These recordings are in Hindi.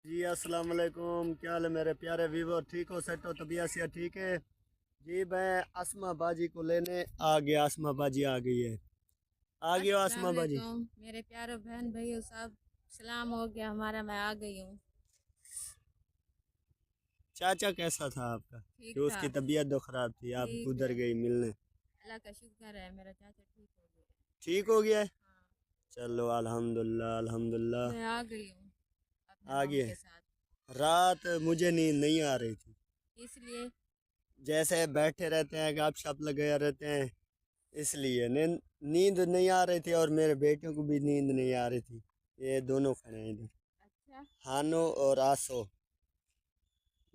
जी अस्सलाम वालेकुम। क्या हाल है मेरे प्यारे वीवर? ठीक हो, सेट हो, तबीयत से ठीक है? जी मैं आसमा बाजी को लेने आ गया। आसमा बाजी आ गई है। आ गई हो अस्सलाम आसमा बाजी? वालेकुम मेरे प्यारे बहन भाइयों सब। सलाम हो गया हमारा, मैं आ गई हूँ। चाचा कैसा था आपका? ठीक जो था। उसकी तबीयत तो खराब थी, आप ठीक उधर है, गई मिलने। अल्लाह का शुक्र है, मेरा चाचा ठीक हो गया। ठीक हो गया है? हाँ, चलो अल्हम्दुलिल्लाह अल्हम्दुलिल्लाह। मैं आ गई हूँ अपने आ मामू गया के है। साथ। रात मुझे नींद नहीं आ रही थी। इसलिए जैसे बैठे रहते हैं, गपशप लगे रहते हैं, इसलिए नींद नींद नहीं आ रही थी। और मेरे बेटियों को भी नींद नहीं आ रही थी। ये दोनों खड़े हैं इधर, अच्छा। हानो और आसो।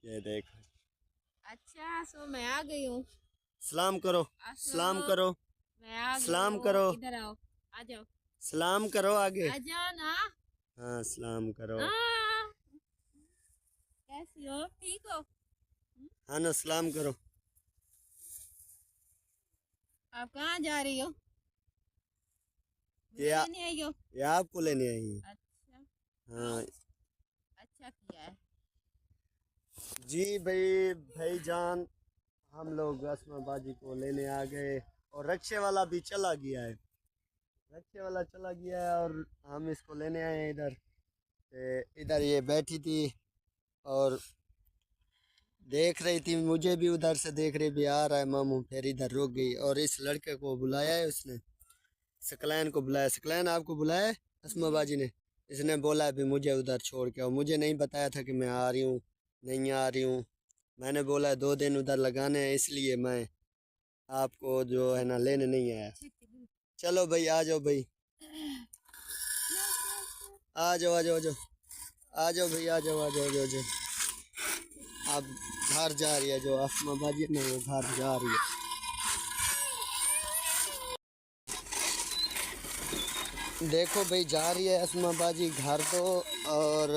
ये देखो। अच्छा, सो मैं आ गई हूँ। सलाम करो। असो, सलाम करो। मैं आ गई सलाम हूँ, करो। इधर आओ। आ जाओ। सलाम करो आगे। आ जाओ ना। हाँ सलाम करो। हाँ, कैसी हो? ठीक हो? हाँ ना, सलाम करो। आप कहाँ जा रही हो? ये मुझे लेने आई हो? ये आपको लेने आई है। अच्छा। हाँ। अच्छा किया है। जी भाई, भाईजान, हम लोग असमा बाजी को लेने आ गए। और रक्षे वाला भी चला गया है। रक्षे वाला चला गया है और हम इसको लेने आए हैं इधर। इधर ये बैठी थी और देख रही थी, मुझे भी उधर से देख रही भी, आ रहा है मामू, फिर इधर रुक गई। और इस लड़के को बुलाया है उसने, सकलैन को बुलाया। सकलैन आपको बुलाया है असमा जी। बाजी ने। इसने बोला है भी मुझे उधर छोड़ के आओ। मुझे नहीं बताया था कि मैं आ रही हूँ, नहीं आ रही हूँ। मैंने बोला है 2 दिन उधर लगाने हैं, इसलिए मैं आपको जो है ना लेने नहीं आया। चलो भाई आ जाओ भाई। आ जाओ आ जाओ आ जाओ। आ जाओ भाई, आ जाओ आ जाओ आ जाओ आ जाओ। आप घर जा रही है जो असमा बाजी है ना, वो घर जा रही है। देखो भाई, जा रही है असमा बाजी घर तो। और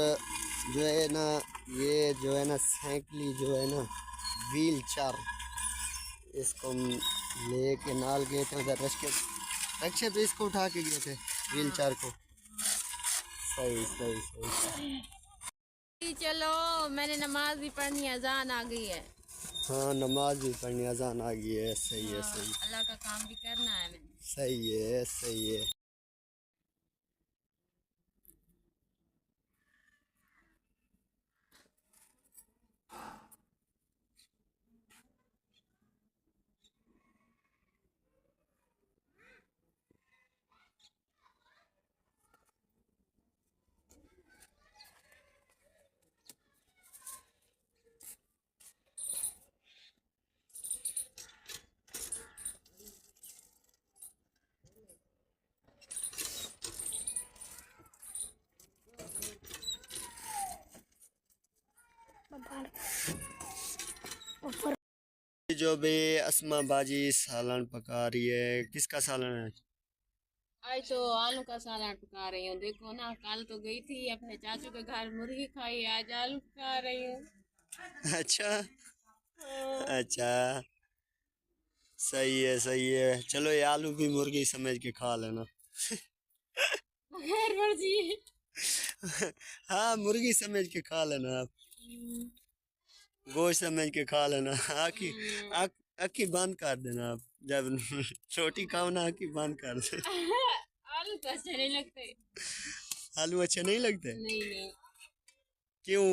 जो है ना, ये जो है ना साइकिल जो है ना, व्हील चार, इसको लेके नाल गए थे उधर रश के रक्षे पे, इसको उठा के गए थे व्हील हाँ। चार को। सही सही सही। जी, चलो, मैंने नमाज भी पढ़नी है, अजान आ गई है। हाँ नमाज भी पढ़नी, अजान आ गई है। सही है हाँ, सही। अल्लाह का काम भी करना है मैंने। सही है सही है। जो भी असमा बाजी सालन पका रही है, किसका सालन है? आज तो आलू का सालन पका रही हूँ। देखो ना, कल तो गई थी अपने चाचू के घर, मुर्गी खाई, आज आलू पका रही हूँ। अच्छा। हाँ। अच्छा, सही है सही है। चलो ये आलू भी मुर्गी समझ के खा लेना। खैर मर्जी। हाँ मुर्गी समझ के खा लेना आप। हम्म। गोश्त समझ के खा लेना। आखी आख अखी बंद कर देना आप जब रोटी खाओ ना, आखी बंद कर दे। आलू तो अच्छे नहीं लगते। आलू अच्छे नहीं लगते? नहीं नहीं, क्यों?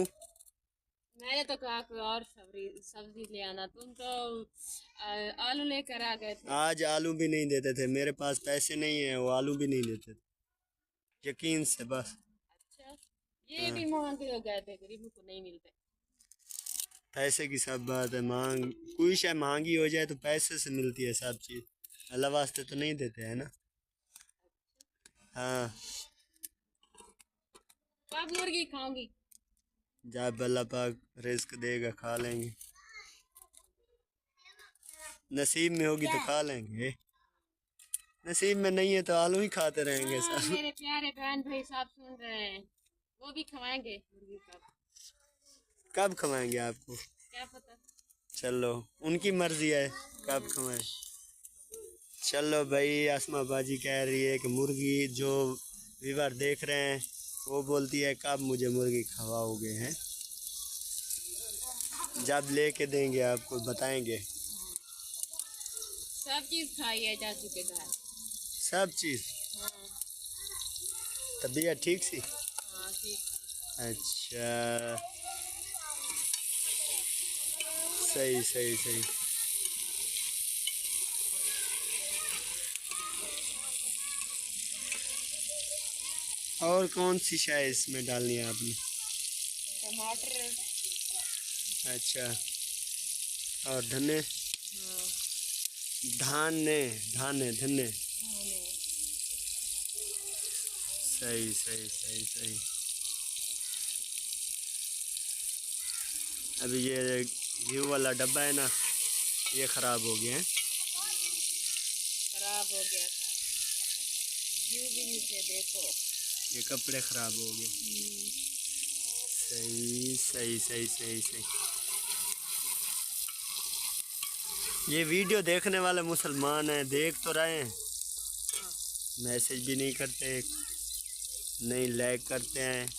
मैंने तो कहा कोई और सब्जी सब्जी ले आना, तुम तो आलू लेकर आ गए थे। आज आलू भी नहीं देते थे, मेरे पास पैसे नहीं है, वो आलू भी नहीं देते थे, यकीन से बस। अच्छा, ये हाँ, भी महंगे हो गए थे, गरीबों को नहीं मिलते। पैसे की सब बात है। मांग कोई शय महंगी हो जाए तो पैसे से मिलती है सब चीज़, अल्लाह वास्ते तो नहीं देते है ना। हाँ। कब मुर्गी खाऊंगी? जब अल्लाह पाक रिस्क देगा खा लेंगे, नसीब में होगी तो खा लेंगे। नसीब में नहीं है तो आलू ही खाते रहेंगे हाँ, सब। मेरे प्यारे बहन भाई साहब सुन रहे हैं, वो भी खवाएंगे मुर्गी कब। कब खवाएंगे आपको? क्या पता। चलो, उनकी मर्जी है कब खवाएं। चलो भाई, आसमा बाजी कह रही है कि मुर्गी, जो व्यूवर देख रहे हैं, वो बोलती है कब मुझे मुर्गी खवाओगे हैं। जब लेके देंगे आपको बताएंगे। सब चीज खाई है चाचू के घर। सब चीज़। हाँ। तबीयत ठीक सी। हाँ ठीक। अच्छा, सही सही सही। और कौन सी शाय इसमें डालनी है आपने? टमाटर। अच्छा, और धने। हाँ। धाने धाने धने। धने। सही सही सही सही। अभी ये घी वाला डब्बा है ना, ये ख़राब हो गया है। खराब हो गया था। घी भी नीचे देखो। ये कपड़े ख़राब हो गए। सही सही सही सही सही। ये वीडियो देखने वाले मुसलमान हैं, देख तो रहे हैं, मैसेज भी नहीं करते, नहीं लाइक करते हैं।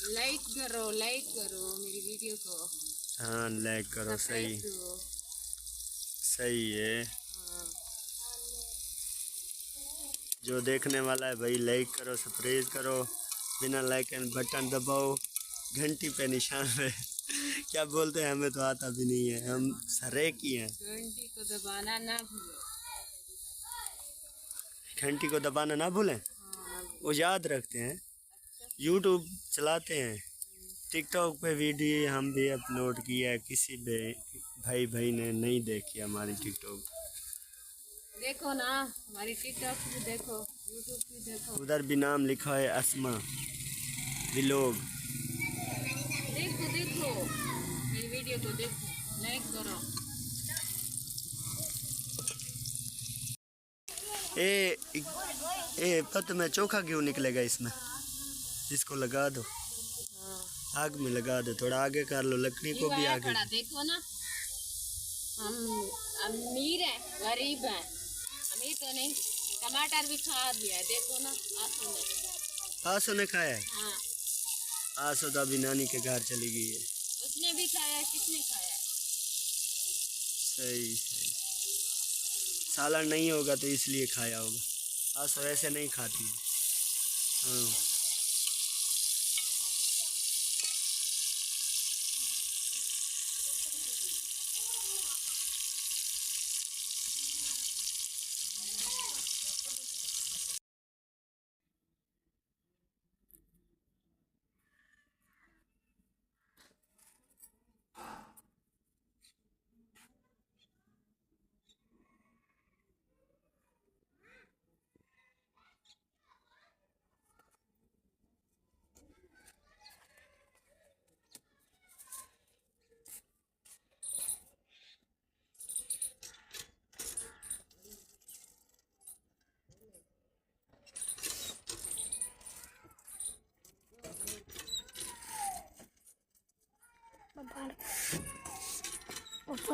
लाइक करो मेरी वीडियो को। हाँ लाइक करो। सही सब्सक्राइब करो। सही है। हाँ। जो देखने वाला है भाई लाइक करो, सब्सक्राइब करो, बिना लाइक एंड बटन दबाओ, घंटी पे निशान पे क्या बोलते हैं, हमें तो आता भी नहीं है, हम सरे की हैं। घंटी को दबाना ना भूलो। घंटी को दबाना ना भूलें। हाँ। वो याद रखते हैं। यूट्यूब चलाते हैं, टिकटॉक पे वीडियो हम भी अपलोड किया है, किसी भी भाई ने नहीं देखी हमारी टिकटॉक। देखो ना हमारी टिकटॉक भी देखो, यूट्यूब भी देखो। उधर भी नाम लिखा है अस्मा व्लॉग। देखो देखो मेरी वीडियो को देखो, लाइक करो। ए पता में चोखा क्यों निकलेगा इसमें, इसको लगा दो। हाँ। आग में लगा दो, थोड़ा आगे कर लो, लकड़ी को भी आगे। पड़ा देखो ना, हम अमीर हैं गरीब हैं, अमीर तो नहीं। टमाटर भी खा दिया है देखो ना आंसू ने। आसो ने खाया है। हाँ। आसो तो अभी नानी के घर चली गई है। उसने भी खाया है, किसने खाया है? सही सही। सालन नहीं होगा तो इसलिए खाया होगा, आसो ऐसे नहीं खाती है। हाँ। ऊपर